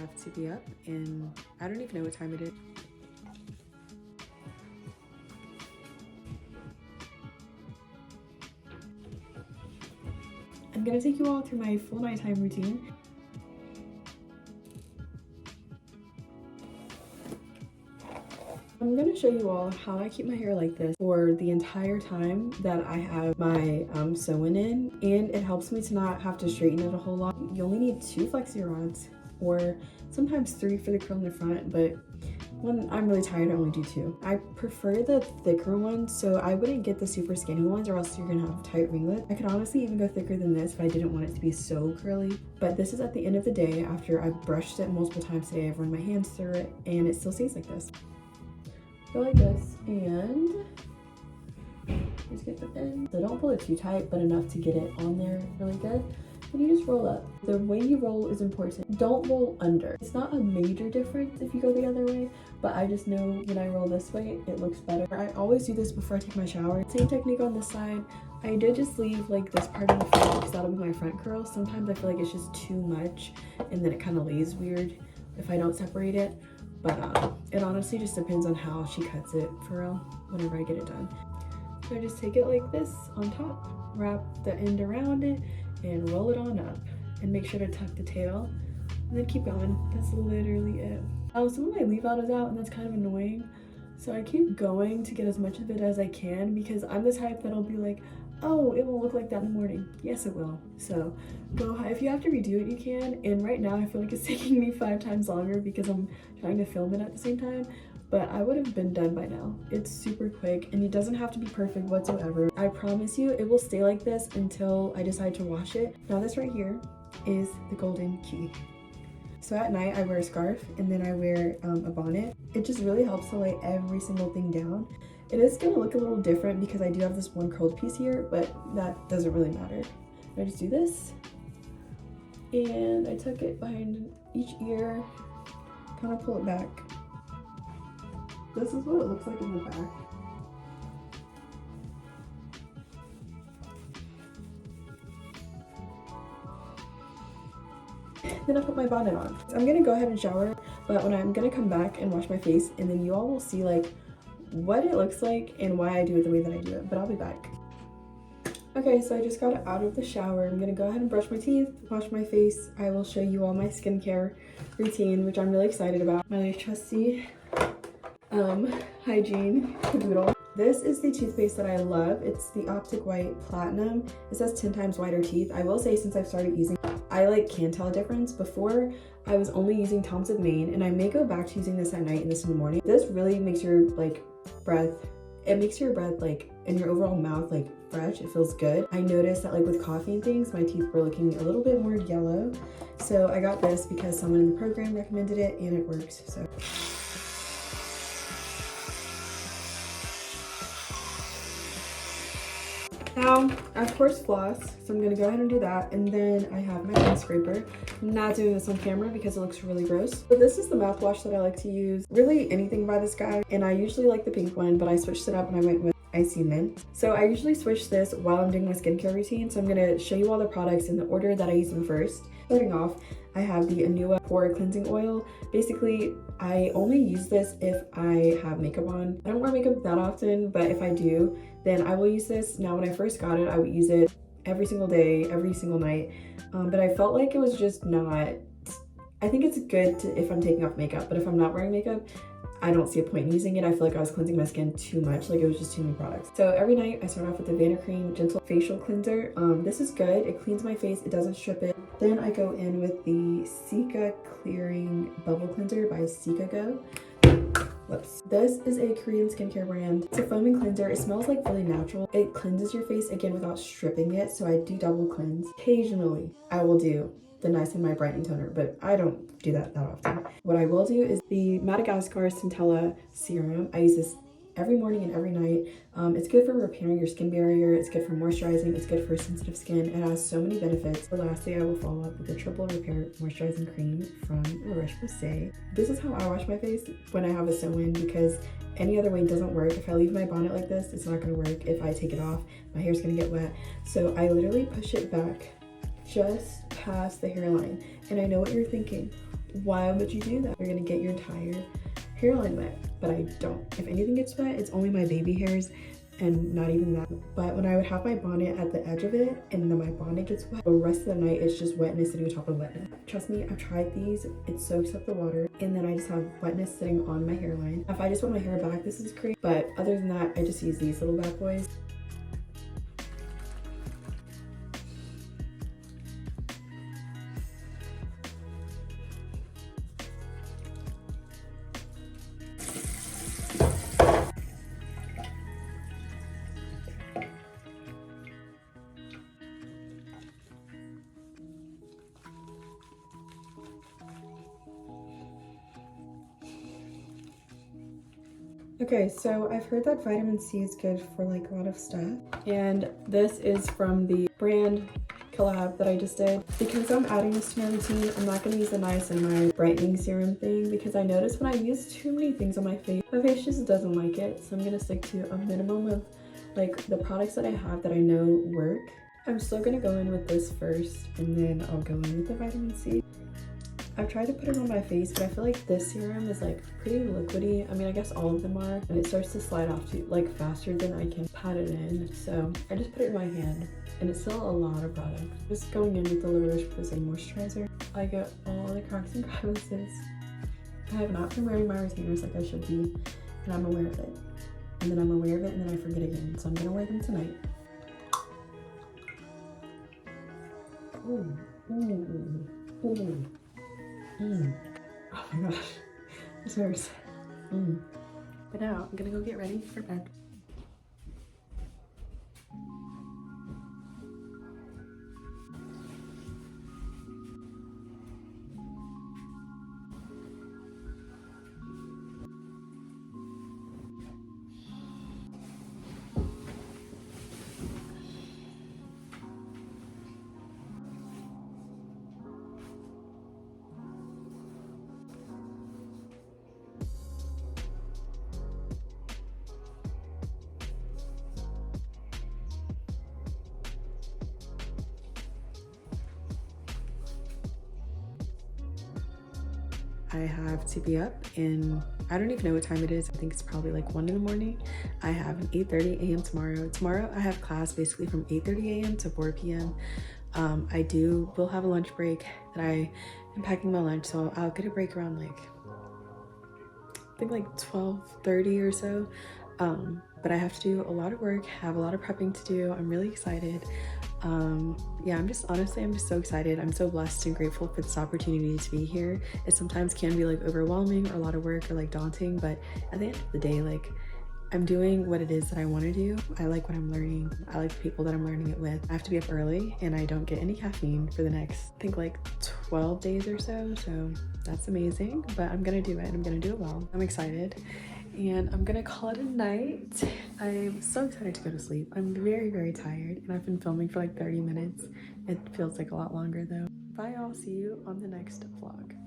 have to be up, and I don't even know what time it is. I'm gonna take you all through my full nighttime routine. I'm gonna show you all how I keep my hair like this for the entire time that I have my sew-in in, and it helps me to not have to straighten it a whole lot. You only need 2 flexi rods, or sometimes 3 for the curl in the front, but when I'm really tired, I only do 2. I prefer the thicker ones, so I wouldn't get the super skinny ones or else you're gonna have tight ringlets. I could honestly even go thicker than this if I didn't want it to be so curly, but this is at the end of the day after I've brushed it multiple times today. I've run my hands through it, and it still stays like this. Go like this, and just get the end. So don't pull it too tight, but enough to get it on there really good. And you just roll up. The way you roll is important. Don't roll under. It's not a major difference if you go the other way, but I just know when I roll this way, it looks better. I always do this before I take my shower. Same technique on this side. I did just leave like this part in the front because that'll be my front curl. Sometimes I feel like it's just too much and then it kind of lays weird if I don't separate it. But it honestly just depends on how she cuts it for real whenever I get it done. So I just take it like this on top, wrap the end around it, and roll it on up. And make sure to tuck the tail, and then keep going. That's literally it. Some of my leave out is out, and that's kind of annoying. So I keep going to get as much of it as I can because I'm the type that'll be like, oh, it won't look like that in the morning. Yes, it will. So go high. If you have to redo it, you can. And right now, I feel like it's taking me 5 times longer because I'm trying to film it at the same time. But I would have been done by now. It's super quick, and it doesn't have to be perfect whatsoever. I promise you, it will stay like this until I decide to wash it. Now this right here is the golden key. So at night, I wear a scarf, and then I wear a bonnet. It just really helps to lay every single thing down. It is gonna look a little different because I do have this one curled piece here, but that doesn't really matter. I just do this, and I tuck it behind each ear, kind of pull it back. This is what it looks like in the back. Then I put my bonnet on. I'm gonna go ahead and shower, but when I'm gonna come back and wash my face, and then you all will see like what it looks like and why I do it the way that I do it, but I'll be back. Okay, so I just got out of the shower. I'm gonna go ahead and brush my teeth, wash my face. I will show you all my skincare routine, which I'm really excited about. My trusty hygiene caboodle. This is the toothpaste that I love. It's the Optic White Platinum. It says 10 times whiter teeth. I will say since I've started using it, I can tell a difference. Before, I was only using Tom's of Maine, and I may go back to using this at night and this in the morning. This really makes your breath, it makes your breath and your overall mouth fresh. It feels good. I noticed that with coffee and things, my teeth were looking a little bit more yellow. So I got this because someone in the program recommended it and it works. So. Now, I of course floss, so I'm gonna go ahead and do that, and then I have my hand scraper. I'm not doing this on camera because it looks really gross. But this is the mouthwash that I like to use. Really anything by this guy, and I usually like the pink one, but I switched it up and I went with Icy Mint. So I usually switch this while I'm doing my skincare routine, so I'm gonna show you all the products in the order that I use them first. Starting off, I have the Anua Pore Cleansing Oil. Basically, I only use this if I have makeup on. I don't wear makeup that often, but if I do, then I will use this. Now, when I first got it, I would use it every single day, every single night, but I felt like it was just not, I think it's good if I'm taking off makeup, but if I'm not wearing makeup, I don't see a point in using it. I feel like I was cleansing my skin too much, it was just too many products. So every night I start off with the Vandercream Gentle Facial Cleanser. This is good. It cleans my face, it doesn't strip it. Then I go in with the Cica Clearing Bubble Cleanser by Cicago. Whoops. This is a Korean skincare brand. It's a foaming cleanser. It smells really natural. It cleanses your face again without stripping it, so I do double cleanse. Occasionally, I will do the Nice and My Brightening Toner, but I don't do that often. What I will do is the Madagascar Centella Serum. I use this every morning and every night. It's good for repairing your skin barrier. It's good for moisturizing. It's good for sensitive skin. It has so many benefits. So lastly, I will follow up with the Triple Repair Moisturizing Cream from La Roche-Posay. This is how I wash my face when I have a sew-in, because any other way doesn't work. If I leave my bonnet like this, it's not gonna work. If I take it off, my hair's gonna get wet. So I literally push it back just past the hairline. And I know what you're thinking. why would you do that? You're gonna get your entire hairline wet, but I don't. If anything gets wet, it's only my baby hairs and not even that. But when I would have my bonnet at the edge of it and then my bonnet gets wet, the rest of the night it's just wetness sitting on top of wetness. Trust me, I've tried these. It soaks up the water and then I just have wetness sitting on my hairline. If I just put my hair back, this is great. But other than that, I just use these little bad boys. Okay, so I've heard that vitamin C is good for like a lot of stuff. And this is from the brand collab that I just did. Because I'm adding this to my routine, I'm not gonna use the niacinamide brightening serum thing because I noticed when I use too many things on my face just doesn't like it. So I'm gonna stick to a minimum of like the products that I have that I know work. I'm still gonna go in with this first and then I'll go in with the vitamin C. I've tried to put it on my face, but I feel like this serum is like pretty liquidy. I mean, I guess all of them are, and it starts to slide off to like faster than I can pat it in. So I just put it in my hand, and it's still a lot of product. Just going in with the La Roche-Posay moisturizer, I get all the cracks and crevices. I have not been wearing my retainers like I should be, and I'm aware of it. And then I'm aware of it, and then I forget again. So I'm gonna wear them tonight. Ooh, ooh, ooh. Oh my gosh, this hurts. But now I'm gonna go get ready for bed. I have to be up and I don't even know what time it is. I think it's probably like 1 in the morning. I have an 8:30 a.m. tomorrow. Tomorrow I have class basically from 8:30 a.m. to 4 p.m. Will have a lunch break that I am packing my lunch. So I'll get a break around like, I think like 12:30 or so. But I have to do a lot of work, have a lot of prepping to do. I'm really excited. Yeah, I'm just so excited. I'm so blessed and grateful for this opportunity to be here. It sometimes can be like overwhelming or a lot of work or like daunting, but at the end of the day, like I'm doing what it is that I want to do. I like what I'm learning. I like the people that I'm learning it with. I have to be up early and I don't get any caffeine for the next, I think like 12 days or so. So that's amazing, but I'm gonna do it. I'm gonna do it well. I'm excited. And I'm gonna call it a night. I'm so excited to go to sleep. I'm very, very tired and I've been filming for like 30 minutes. It feels like a lot longer though. Bye, I'll see you on the next vlog.